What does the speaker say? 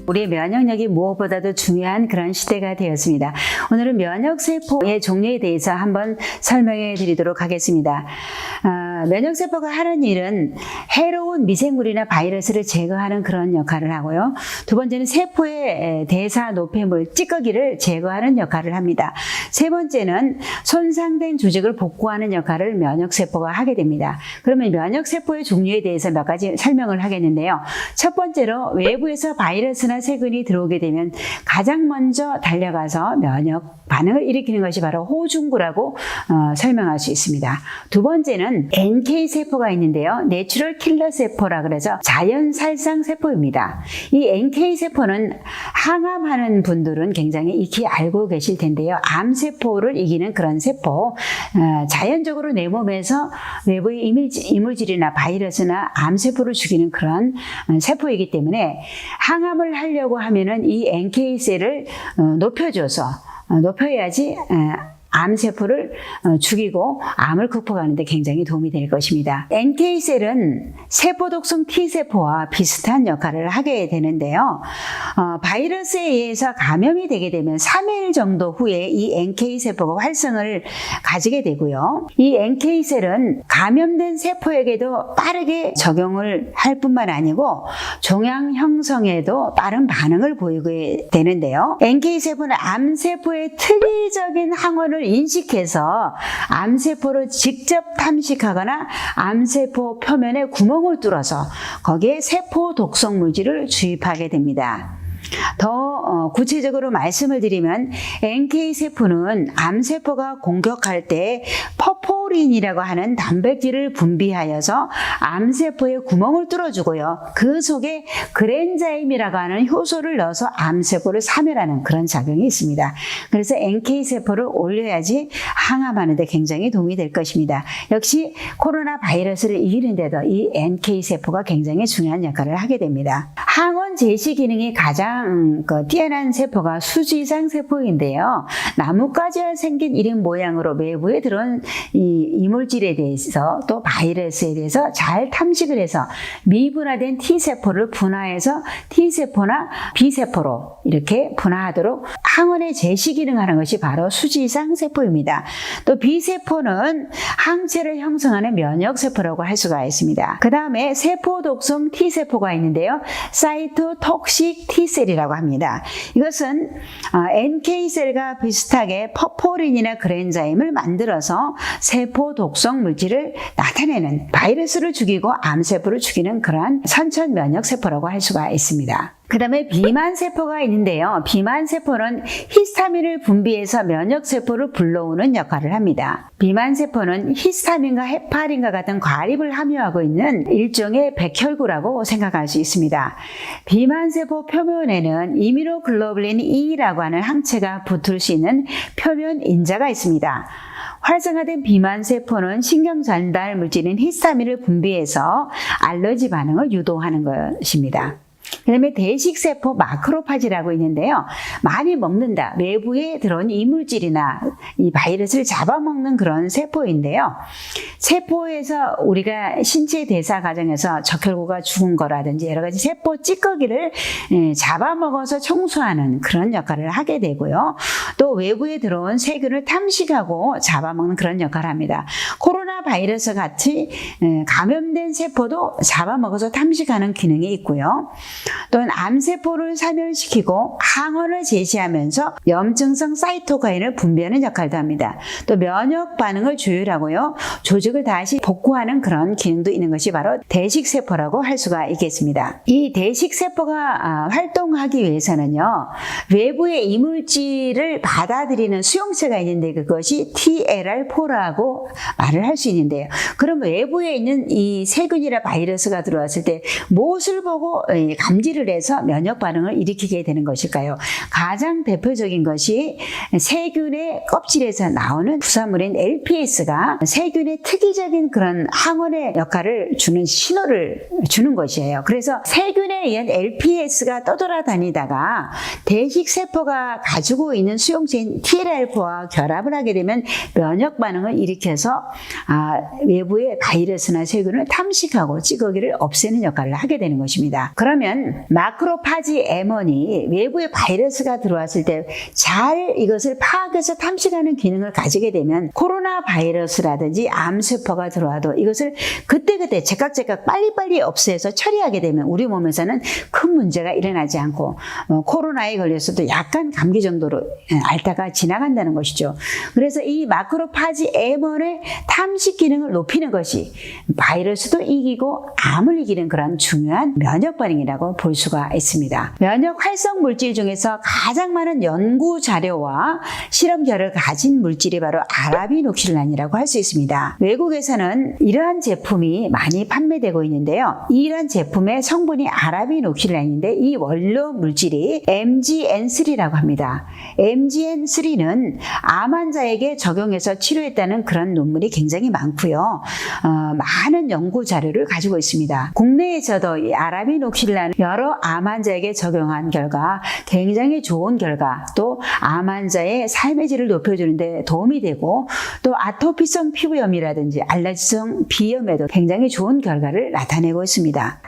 우리의 면역력이 무엇보다도 중요한 그런 시대가 되었습니다. 오늘은 면역세포의 종류에 대해서 한번 설명해 드리도록 하겠습니다. 면역세포가 하는 일은 해로운 미생물이나 바이러스를 제거하는 그런 역할을 하고요. 두 번째는 세포의 대사 노폐물, 찌꺼기를 제거하는 역할을 합니다. 세 번째는 손상된 조직을 복구하는 역할을 면역세포가 하게 됩니다. 그러면 면역세포의 종류에 대해서 몇 가지 설명을 하겠는데요. 첫 번째로 외부에서 바이러스나 세균이 들어오게 되면 가장 먼저 달려가서 면역 반응을 일으키는 것이 바로 호중구라고 설명할 수 있습니다. 두 번째는 NK세포가 있는데요. 내추럴 킬러 세포라 그래서 자연살상 세포입니다. 이 NK세포는 항암하는 분들은 굉장히 익히 알고 계실 텐데요. 암세포를 이기는 그런 세포, 자연적으로 내 몸에서 외부의 이물질이나 바이러스나 암세포를 죽이는 그런 세포이기 때문에 항암을 하려고 하면은 이 NK셀을 높여야지 암세포를 죽이고 암을 극복하는 데 굉장히 도움이 될 것입니다. NK셀은 세포독성 T세포와 비슷한 역할을 하게 되는데요. 바이러스에 의해서 감염이 되게 되면 3일 정도 후에 이 NK세포가 활성을 가지게 되고요. 이 NK셀은 감염된 세포에게도 빠르게 적용을 할 뿐만 아니고 종양 형성에도 빠른 반응을 보이게 되는데요. NK세포는 암세포의 특이적인 항원을 인식해서 암세포를 직접 탐식하거나 암세포 표면에 구멍을 뚫어서 거기에 세포 독성 물질을 주입하게 됩니다. 더 구체적으로 말씀을 드리면 NK세포는 암세포가 공격할 때 퍼포린이라고 하는 단백질을 분비하여서 암세포에 구멍을 뚫어주고요. 그 속에 그랜자임이라고 하는 효소를 넣어서 암세포를 사멸하는 그런 작용이 있습니다. 그래서 NK세포를 올려야지 항암하는 데 굉장히 도움이 될 것입니다. 역시 코로나 바이러스를 이기는 데도 이 NK세포가 굉장히 중요한 역할을 하게 됩니다. 항원 제시 기능이 가장 뛰어난 세포가 수지상 세포인데요. 나뭇가지와 생긴 이런 모양으로 외부에 들어온 이 이물질에 대해서 또 바이러스에 대해서 잘 탐식을 해서 미분화된 T세포를 분화해서 T세포나 B세포로 이렇게 분화하도록 항원의 제시 기능하는 것이 바로 수지상 세포입니다. 또 B세포는 항체를 형성하는 면역세포라고 할 수가 있습니다. 그 다음에 세포 독성 T세포가 있는데요. 사이토톡식 T셀이라고 합니다. 이것은 NK셀과 비슷하게 퍼포린이나 그랜자임을 만들어서 세포 독성 물질을 나타내는 바이러스를 죽이고 암세포를 죽이는 그러한 선천 면역세포라고 할 수가 있습니다. 그 다음에 비만세포가 있는데요. 비만세포는 히스타민을 분비해서 면역세포를 불러오는 역할을 합니다. 비만세포는 히스타민과 헤파린과 같은 과립을 함유하고 있는 일종의 백혈구라고 생각할 수 있습니다. 비만세포 표면에는 이뮤노글로불린 E라고 하는 항체가 붙을 수 있는 표면 인자가 있습니다. 활성화된 비만세포는 신경전달 물질인 히스타민을 분비해서 알러지 반응을 유도하는 것입니다. 그 다음에 대식세포 마크로파지라고 있는데요. 많이 먹는다. 외부에 들어온 이물질이나 이 바이러스를 잡아먹는 그런 세포인데요. 세포에서 우리가 신체 대사 과정에서 적혈구가 죽은 거라든지 여러 가지 세포 찌꺼기를 잡아먹어서 청소하는 그런 역할을 하게 되고요. 또 외부에 들어온 세균을 탐식하고 잡아먹는 그런 역할을 합니다. 코로나 바이러스 같이 감염된 세포도 잡아먹어서 탐식하는 기능이 있고요. 또는 암세포를 사멸시키고 항원을 제시하면서 염증성 사이토카인을 분비하는 역할도 합니다. 또 면역 반응을 조율하고요. 조직을 다시 복구하는 그런 기능도 있는 것이 바로 대식세포라고 할 수가 있겠습니다. 이 대식세포가 활동하기 위해서는요. 외부의 이물질을 받아들이는 수용체가 있는데 그것이 TLR4라고 말을 할 수 있는데요. 그럼 외부에 있는 이 세균이나 바이러스가 들어왔을 때 무엇을 보고 감지를 해서 면역 반응을 일으키게 되는 것일까요? 가장 대표적인 것이 세균의 껍질에서 나오는 부산물인 LPS가 세균의 특이적인 그런 항원의 역할을 주는 신호를 주는 것이에요. 그래서 세균에 의한 LPS가 떠돌아다니다가 대식세포가 가지고 있는 수용체인 TLR4와 결합을 하게 되면 면역 반응을 일으켜서 외부의 바이러스나 세균을 탐식하고 찌꺼기를 없애는 역할을 하게 되는 것입니다. 그러면 마크로파지 M1이 외부의 바이러스가 들어왔을 때 잘 이것을 파악해서 탐식하는 기능을 가지게 되면 코로나 바이러스라든지 암세포가 들어와도 이것을 그때그때 제각제각 빨리빨리 없애서 처리하게 되면 우리 몸에서는 큰 문제가 일어나지 않고 코로나에 걸렸어도 약간 감기 정도로 앓다가 지나간다는 것이죠. 그래서 이 마크로파지 M1의 탐식 기능을 높이는 것이 바이러스도 이기고 암을 이기는 그런 중요한 면역 반응이라고 볼 수가 있습니다. 면역 활성 물질 중에서 가장 많은 연구 자료와 실험 결과를 가진 물질이 바로 아라비녹실란이라고 할 수 있습니다. 외국에서는 이러한 제품이 많이 판매되고 있는데요. 이러한 제품의 성분이 아라비녹실란인데 이 원료 물질이 MGN3라고 합니다. MGN3는 암 환자에게 적용해서 치료했다는 그런 논문이 굉장히 많고요. 많은 연구 자료를 가지고 있습니다. 국내에서도 이 아라비녹실란을 여러 암 환자에게 적용한 결과 굉장히 좋은 결과, 또 암 환자의 삶의 질을 높여주는 데 도움이 되고 또 아토피성 피부염이라든지 알레르기성 비염에도 굉장히 좋은 결과를 나타내고 있습니다.